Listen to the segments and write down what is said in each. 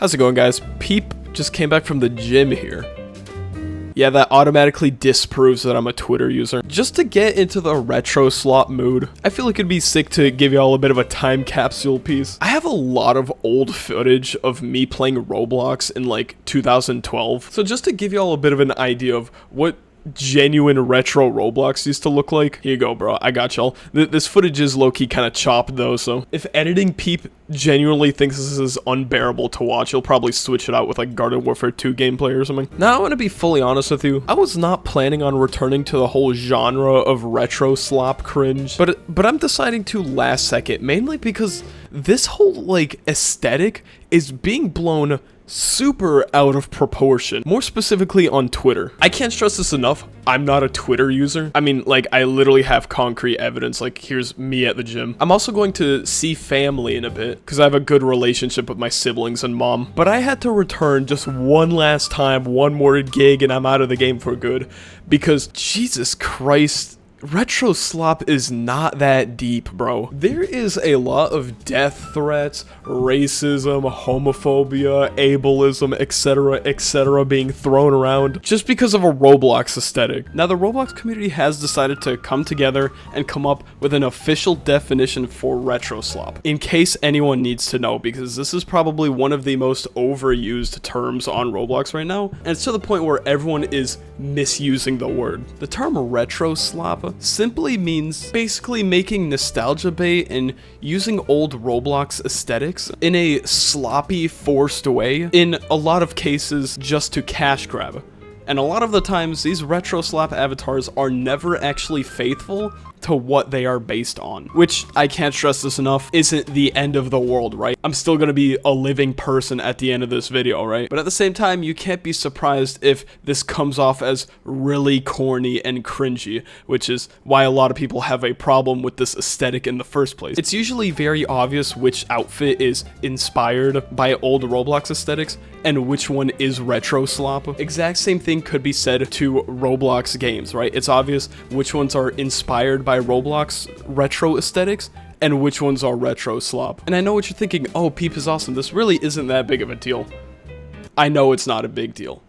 How's it going, guys? Peep just came back from the gym here. Yeah, that automatically disproves that I'm a Twitter user. Just to get into the Retroslop mood, I feel like it'd be sick to give y'all a bit of a time capsule piece. I have a lot of old footage of me playing Roblox in like 2012. So just to give y'all a bit of an idea of what genuine retro Roblox used to look like. Here you go, bro. I got y'all. This footage is low-key kind of chopped, though, so if editing Peep genuinely thinks this is unbearable to watch, he'll probably switch it out with, like, Garden Warfare 2 gameplay or something. Now, I want to be fully honest with you. I was not planning on returning to the whole genre of retro slop cringe, but I'm deciding to last second, mainly because this whole, like, aesthetic is being blown super out of proportion, more specifically on Twitter. I can't stress this enough, I'm not a Twitter user. I mean, like, I literally have concrete evidence, like, here's me at the gym. I'm also going to see family in a bit, because I have a good relationship with my siblings and mom, but I had to return just one last time, one more gig, and I'm out of the game for good, because, Jesus Christ, Retroslop is not that deep, bro. There is a lot of death threats, racism, homophobia, ableism, etc. being thrown around just because of a Roblox aesthetic. Now, the Roblox community has decided to come together and come up with an official definition for Retroslop, in case anyone needs to know, because this is probably one of the most overused terms on Roblox right now, and it's to the point where everyone is misusing the word. The term Retroslop simply means basically making nostalgia bait and using old Roblox aesthetics in a sloppy, forced way, in a lot of cases just to cash grab. And a lot of the times, these Retroslop avatars are never actually faithful to what they are based on, which, I can't stress this enough, isn't the end of the world, right? I'm still gonna be a living person at the end of this video, right? But at the same time, you can't be surprised if this comes off as really corny and cringy, which is why a lot of people have a problem with this aesthetic in the first place. It's usually very obvious which outfit is inspired by old Roblox aesthetics and which one is Retroslop. Exact same thing could be said to Roblox games, right? It's obvious which ones are inspired by Roblox retro aesthetics and which ones are Retroslop. And I know what you're thinking, oh, Peep is awesome. This really isn't that big of a deal. I know it's not a big deal,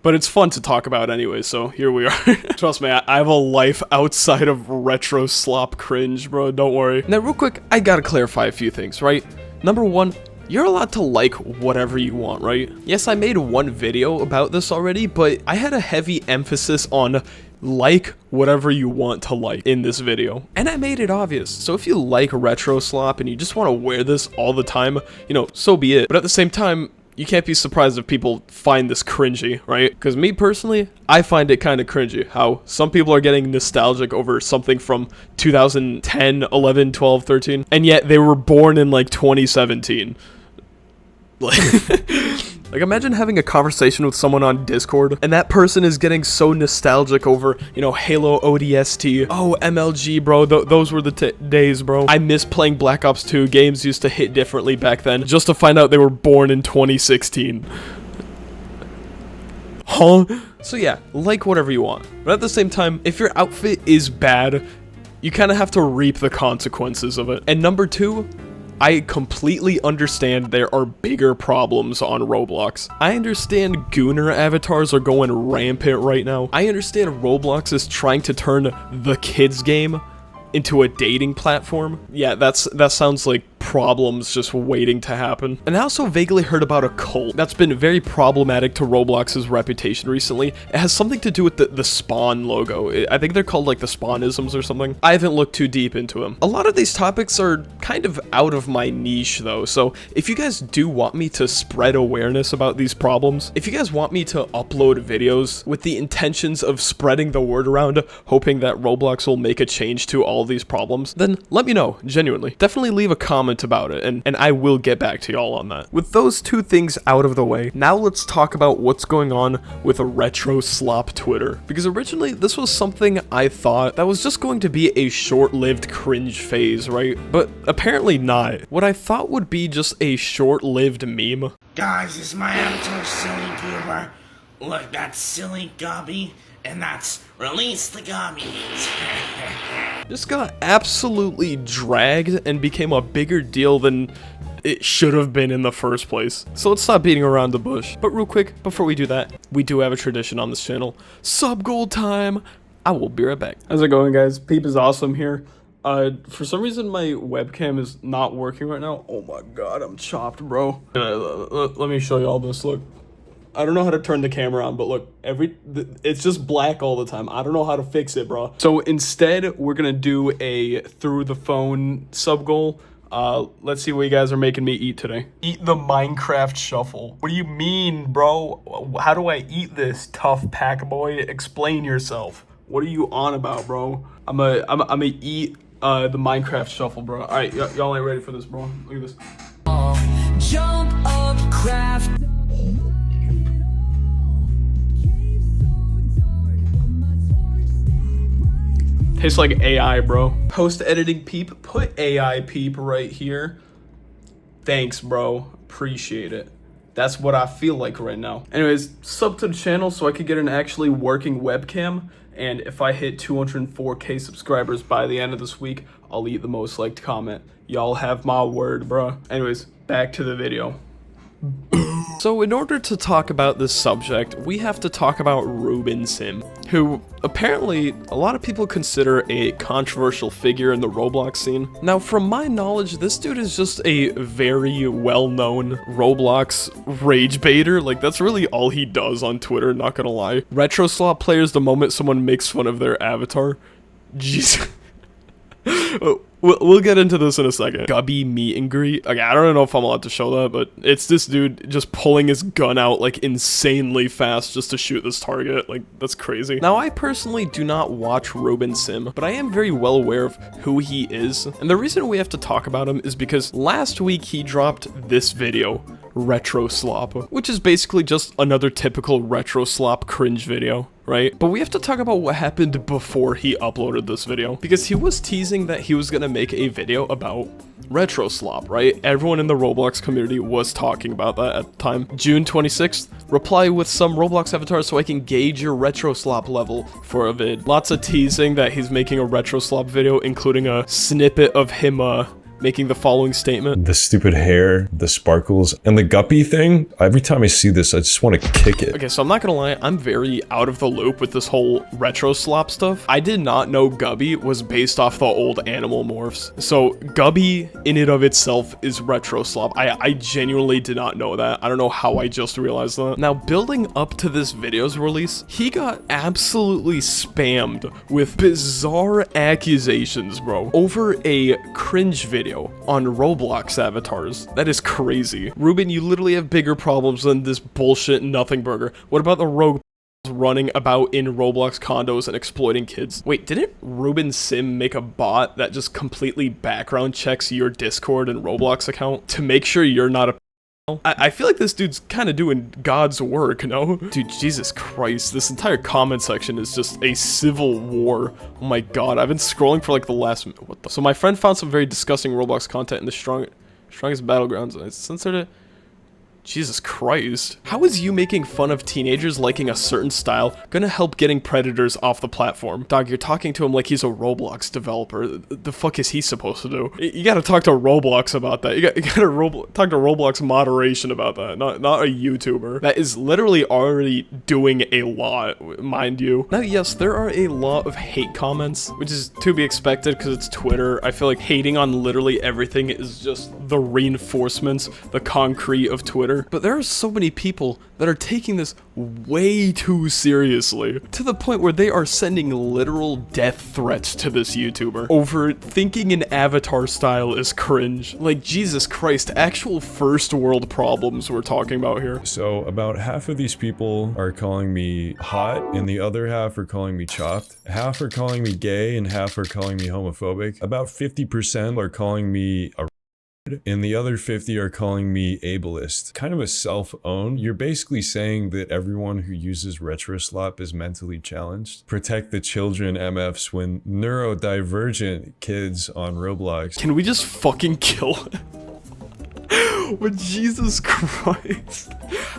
but it's fun to talk about anyway, so here we are. Trust me, I have a life outside of Retroslop cringe, bro, don't worry. Now, real quick, I gotta clarify a few things, right? Number one, you're allowed to like whatever you want, right? Yes, I made one video about this already, but I had a heavy emphasis on like whatever you want to like in this video, and I made it obvious. So if you like Retroslop and you just want to wear this all the time, you know, so be it. But at the same time, you can't be surprised if people find this cringy, right? Because me personally, I find it kind of cringy how some people are getting nostalgic over something from 2010, 11, 12, 13, and yet they were born in like 2017. Like, imagine having a conversation with someone on Discord, and that person is getting so nostalgic over, you know, Halo ODST. Oh, MLG, bro, those were the days, bro. I miss playing Black Ops 2. Games used to hit differently back then, just to find out they were born in 2016. Huh? So yeah, like whatever you want. But at the same time, if your outfit is bad, you kind of have to reap the consequences of it. And number two, I completely understand there are bigger problems on Roblox. I understand Gooner avatars are going rampant right now. I understand Roblox is trying to turn the kids game into a dating platform. Yeah, that sounds like problems just waiting to happen. And I also vaguely heard about a cult that's been very problematic to Roblox's reputation recently. It has something to do with the Spawn logo. I think they're called like the Spawnisms or something. I haven't looked too deep into them. A lot of these topics are kind of out of my niche though, so if you guys do want me to spread awareness about these problems, if you guys want me to upload videos with the intentions of spreading the word around, hoping that Roblox will make a change to all these problems, then let me know, genuinely. Definitely leave a comment about it, and I will get back to y'all on that. With those two things out of the way, now let's talk about what's going on with a Retroslop Twitter. Because originally, this was something I thought that was just going to be a short-lived cringe phase, right? But apparently not. What I thought would be just a short-lived meme. Guys, this is my avatar, Silly Goober. Look, that's Silly Gubby, and that's Release the Gummies. Just got absolutely dragged and became a bigger deal than it should have been in the first place. So let's stop beating around the bush. But real quick, before we do that, we do have a tradition on this channel. Sub goal time. I will be right back. How's it going, guys? Peep is awesome here. For some reason my webcam is not working right now. Oh my god, I'm chopped, bro. Let me show you all this. Look, I don't know how to turn the camera on, but look, it's just black all the time. I don't know how to fix it, bro. So instead, we're gonna do a through the phone sub goal. Let's see what you guys are making me eat today. Eat the Minecraft shuffle. What do you mean, bro? How do I eat this, tough pack boy? Explain yourself. What are you on about, bro? I'm a eat the Minecraft shuffle, bro. All right, y'all ain't ready for this, bro. Look at this. Jump up, craft. Tastes like AI, bro. Post-editing peep, put AI peep right here. Thanks, bro. Appreciate it. That's what I feel like right now. Anyways, sub to the channel so I could get an actually working webcam. And if I hit 204k subscribers by the end of this week, I'll eat the most liked comment. Y'all have my word, bro. Anyways, back to the video. So in order to talk about this subject, we have to talk about Ruben Sim, who apparently a lot of people consider a controversial figure in the Roblox scene. Now, from my knowledge, this dude is just a very well-known Roblox rage baiter. Like, that's really all he does on Twitter, not gonna lie. Retroslop players, the moment someone makes fun of their avatar, jeez. We'll get into this in a second. Gubby meet and greet. Okay, I don't know if I'm allowed to show that, but it's this dude just pulling his gun out like insanely fast just to shoot this target. Like, that's crazy. Now, I personally do not watch Ruben Sim, but I am very well aware of who he is. And the reason we have to talk about him is because last week he dropped this video, Retroslop, which is basically just another typical Retroslop cringe video. Right? But we have to talk about what happened before he uploaded this video, because he was teasing that he was gonna make a video about Retroslop, right? Everyone in the Roblox community was talking about that at the time. June 26th, reply with some Roblox avatars so I can gauge your Retroslop level for a vid. Lots of teasing that he's making a Retroslop video, including a snippet of him, making the following statement. The stupid hair, the sparkles, and the guppy thing. Every time I see this, I just want to kick it. Okay, so I'm not gonna lie, I'm very out of the loop with this whole Retroslop stuff. I did not know Gubby was based off the old animal morphs. So Gubby in and of itself is Retroslop. I genuinely did not know that. I don't know how I just realized that. Now, building up to this video's release, he got absolutely spammed with bizarre accusations, bro, over a cringe video on Roblox avatars. That is crazy. Ruben, you literally have bigger problems than this bullshit nothing burger. What about the rogue running about in Roblox condos and exploiting kids? Wait, didn't Ruben Sim make a bot that just completely background checks your Discord and Roblox account to make sure you're not a I feel like this dude's kind of doing God's work, no? Dude, Jesus Christ, this entire comment section is just a civil war. Oh my god, I've been scrolling for like the last... What the... So my friend found some very disgusting Roblox content in the strongest battlegrounds, and I censored it. Jesus Christ. How is you making fun of teenagers liking a certain style gonna help getting predators off the platform? Dog, you're talking to him like he's a Roblox developer. The fuck is he supposed to do? You gotta talk to Roblox about that. You gotta talk to Roblox moderation about that, not a YouTuber. That is literally already doing a lot, mind you. Now, yes, there are a lot of hate comments, which is to be expected because it's Twitter. I feel like hating on literally everything is just the reinforcements, the concrete of Twitter. But there are so many people that are taking this way too seriously, to the point where they are sending literal death threats to this YouTuber over thinking an avatar style is cringe. Like, Jesus Christ, actual first world problems we're talking about here. So about half of these people are calling me hot, and the other half are calling me chopped. Half are calling me gay, and half are calling me homophobic. About 50% are calling me a and the other 50 are calling me ableist. Kind of a self-own. You're basically saying that everyone who uses Retroslop is mentally challenged. Protect the children MFs when neurodivergent kids on Roblox. Can we just fucking kill But Jesus Christ.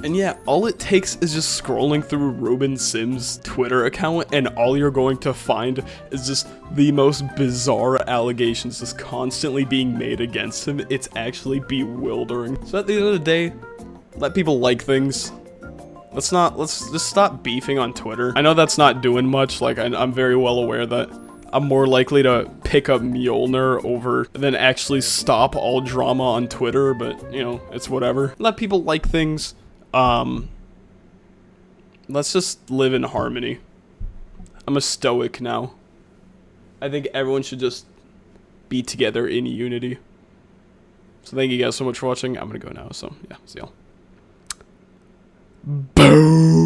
And yeah, all it takes is just scrolling through Ruben Sims' Twitter account, and all you're going to find is just the most bizarre allegations just constantly being made against him. It's actually bewildering. So at the end of the day, let people like things. Let's just stop beefing on Twitter. I know that's not doing much. Like, I'm very well aware that I'm more likely to pick up Mjolnir over than actually stop all drama on Twitter, but, you know, it's whatever. Let people like things. Let's just live in harmony. I'm a stoic now. I think everyone should just be together in unity. So thank you guys so much for watching. I'm gonna go now, so yeah, see y'all. Boom!